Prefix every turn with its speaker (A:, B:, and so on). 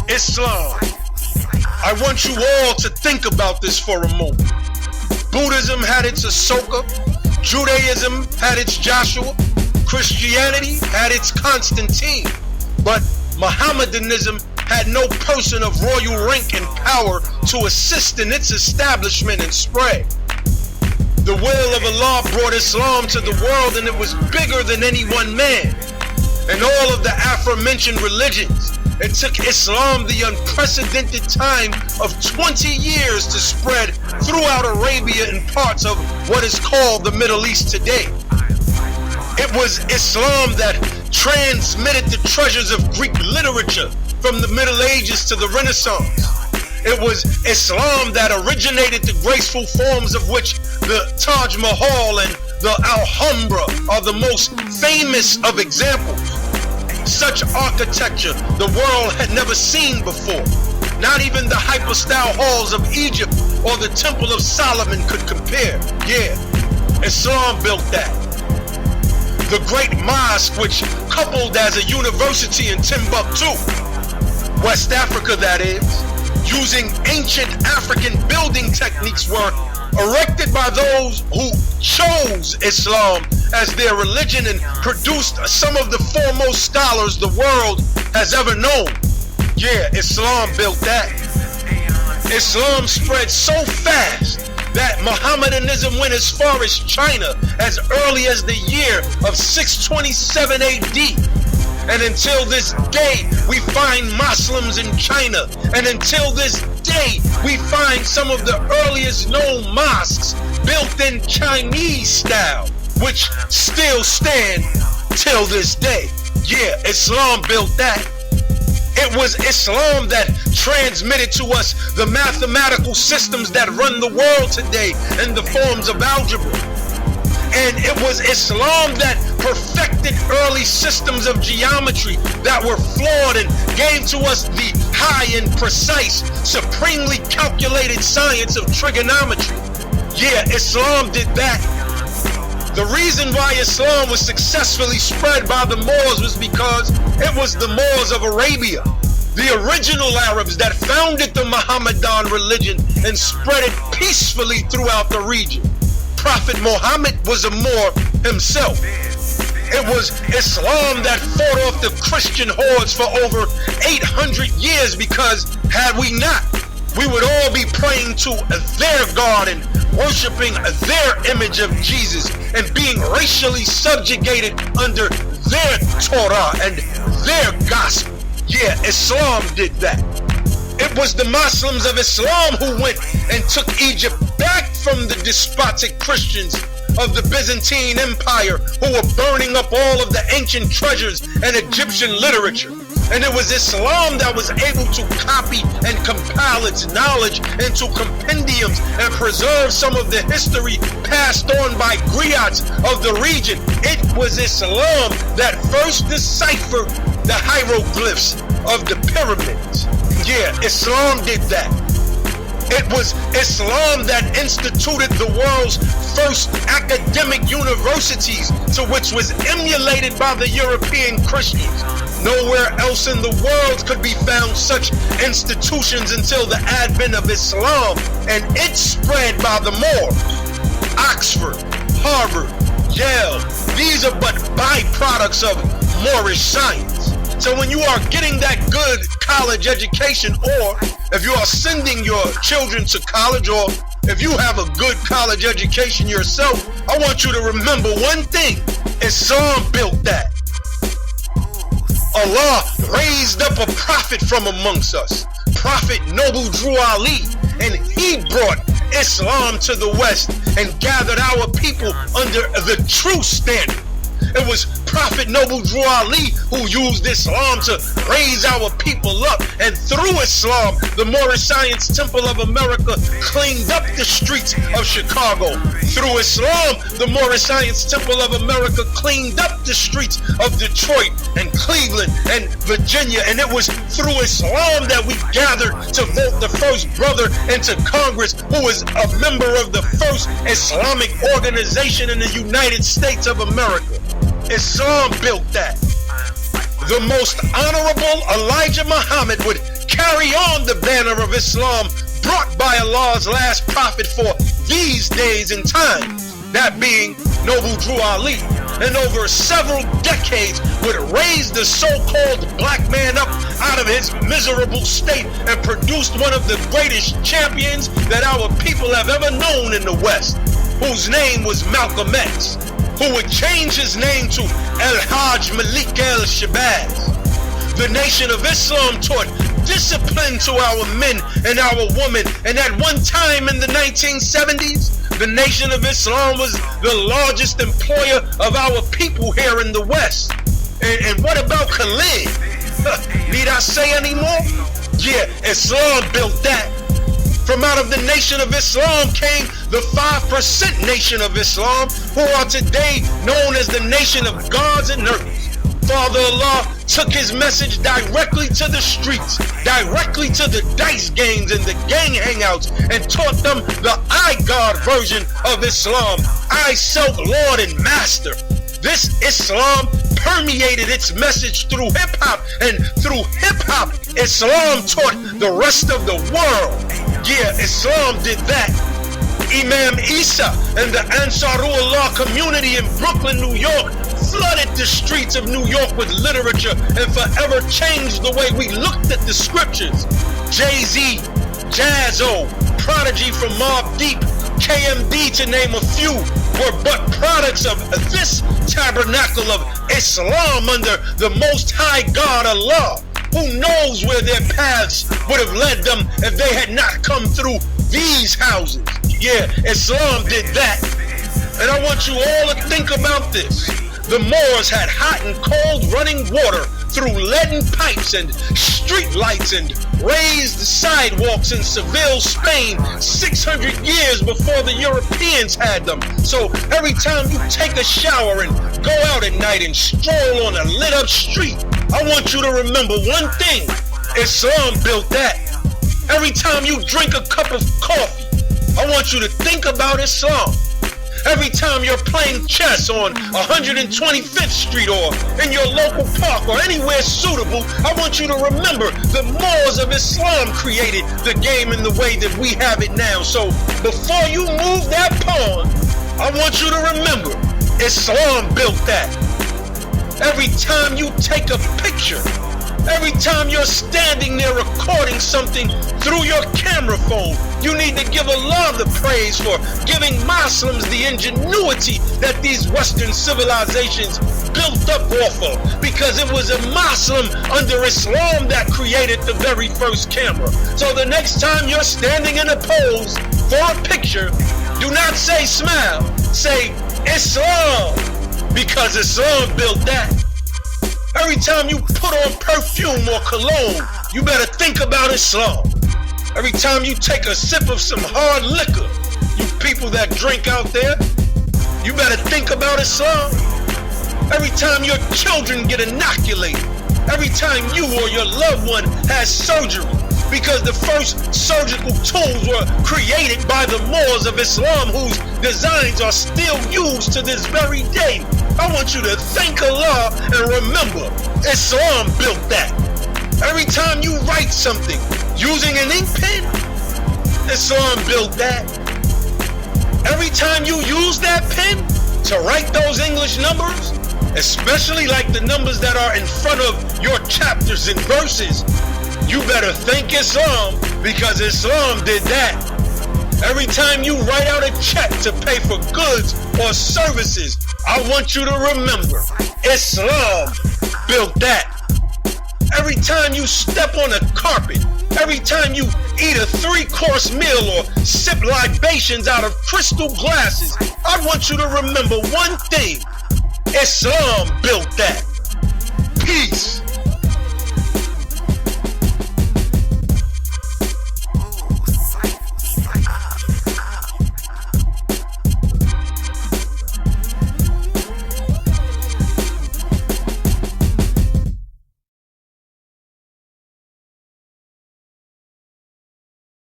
A: Islam. I want you all to think about this for a moment. Buddhism had its Ahsoka, Judaism had its Joshua, Christianity had its Constantine, but Mohammedanism had no person of royal rank and power to assist in its establishment and spread. The will of Allah brought Islam to the world, and it was bigger than any one man. And all of the aforementioned religions, it took Islam the unprecedented time of 20 years to spread throughout Arabia and parts of what is called the Middle East today. It was Islam that transmitted the treasures of Greek literature from the Middle Ages to the Renaissance. It was Islam that originated the graceful forms of which the Taj Mahal and the Alhambra are the most famous of examples. Such architecture the world had never seen before. Not even the hypostyle halls of Egypt or the Temple of Solomon could compare. Yeah, Islam built that. The Great Mosque, which coupled as a university in Timbuktu, West Africa that is, using ancient African building techniques, were erected by those who chose Islam as their religion and produced some of the foremost scholars the world has ever known. Yeah, Islam built that. Islam spread so fast that Mohammedanism went as far as China as early as the year of 627 AD. And until this day, we find Muslims in China. And until this day, we find some of the earliest known mosques built in Chinese style, which still stand till this day. Yeah, Islam built that. It was Islam that transmitted to us the mathematical systems that run the world today in the forms of algebra. And it was Islam that perfected early systems of geometry that were flawed and gave to us the high and precise, supremely calculated science of trigonometry. Yeah, Islam did that. The reason why Islam was successfully spread by the Moors was because it was the Moors of Arabia, the original Arabs that founded the Mohammedan religion and spread it peacefully throughout the region. Prophet Muhammad was a Moor himself. It was Islam that fought off the Christian hordes for over 800 years, because had we not, we would all be praying to their God and worshiping their image of Jesus and being racially subjugated under their Torah and their gospel. Yeah, Islam did that. It was the Muslims of Islam who went and took Egypt back from the despotic Christians of the Byzantine Empire, who were burning up all of the ancient treasures and Egyptian literature. And it was Islam that was able to copy and compile its knowledge into compendiums and preserve some of the history passed on by griots of the region. It was Islam that first deciphered the hieroglyphs of the pyramids. Yeah, Islam did that. It was Islam that instituted the world's first academic universities, to which was emulated by the European Christians. Nowhere else in the world could be found such institutions until the advent of Islam, and it spread by the Moors. Oxford, Harvard, Yale, these are but byproducts of Moorish science. So when you are getting that good college education, or if you are sending your children to college, or if you have a good college education yourself, I want you to remember one thing: Islam built that. Allah raised up a prophet from amongst us, Prophet Noble Drew Ali, and he brought Islam to the West and gathered our people under the true standard. It was Prophet Noble Drew Ali who used Islam to raise our people up, and through Islam, the Moorish Science Temple of America cleaned up the streets of Chicago. Through Islam, the Moorish Science Temple of America cleaned up the streets of Detroit and Cleveland and Virginia, and it was through Islam that we gathered to vote the first brother into Congress who was a member of the first Islamic organization in the United States of America. Islam built that. The most honorable Elijah Muhammad would carry on the banner of Islam brought by Allah's last prophet for these days and times, that being Noble Drew Ali, and over several decades would raise the so-called black man up out of his miserable state and produced one of the greatest champions that our people have ever known in the West, whose name was Malcolm X, who would change his name to El-Hajj Malik El-Shabazz. The Nation of Islam taught discipline to our men and our women, and at one time in the 1970s, the Nation of Islam was the largest employer of our people here in the West. And what about Khalid? Need I say any more? Yeah, Islam built that. From out of the Nation of Islam came the 5% Nation of Islam, who are today known as the Nation of Gods and Earth. Father Allah took his message directly to the streets, directly to the dice games and the gang hangouts, and taught them the I God version of Islam, I self Lord and Master. This Islam permeated its message through hip-hop, and through hip-hop, Islam taught the rest of the world. Yeah, Islam did that. Imam Isa and the Ansarullah community in Brooklyn, New York, flooded the streets of New York with literature and forever changed the way we looked at the scriptures. Jay-Z, Jazzo, Prodigy from Mobb Deep, KMD to name a few, were but products of this tabernacle of Islam under the Most High God Allah. Who knows where their paths would have led them if they had not come through these houses. Yeah, Islam did that. And I want you all to think about this. The Moors had hot and cold running water through leaden pipes and street lights and raised sidewalks in Seville, Spain, 600 years before the Europeans had them. So every time you take a shower and go out at night and stroll on a lit up street, I want you to remember one thing. Islam built that. Every time you drink a cup of coffee, I want you to think about Islam. Every time you're playing chess on 125th Street or in your local park or anywhere suitable, I want you to remember the Moors of Islam created the game in the way that we have it now. So before you move that pawn, I want you to remember Islam built that. Every time you take a picture, every time you're standing there recording something through your camera phone, you need to give Allah the praise for giving Muslims the ingenuity that these Western civilizations built up off of, because it was a Muslim under Islam that created the very first camera. So the next time you're standing in a pose for a picture, do not say smile, say Islam, because Islam built that. Every time you put on perfume or cologne, you better think about Islam. Every time you take a sip of some hard liquor, you people that drink out there, you better think about Islam. Every time your children get inoculated, every time you or your loved one has surgery, because the first surgical tools were created by the Moors of Islam, whose designs are still used to this very day. I want you to thank Allah and remember, Islam built that. Every time you write something using an ink pen, Islam built that. Every time you use that pen to write those English numbers, especially like the numbers that are in front of your chapters and verses, you better thank Islam, because Islam did that. Every time you write out a check to pay for goods or services, I want you to remember, Islam built that. Every time you step on a carpet, every time you eat a 3-course meal or sip libations out of crystal glasses, I want you to remember one thing, Islam built that. Peace.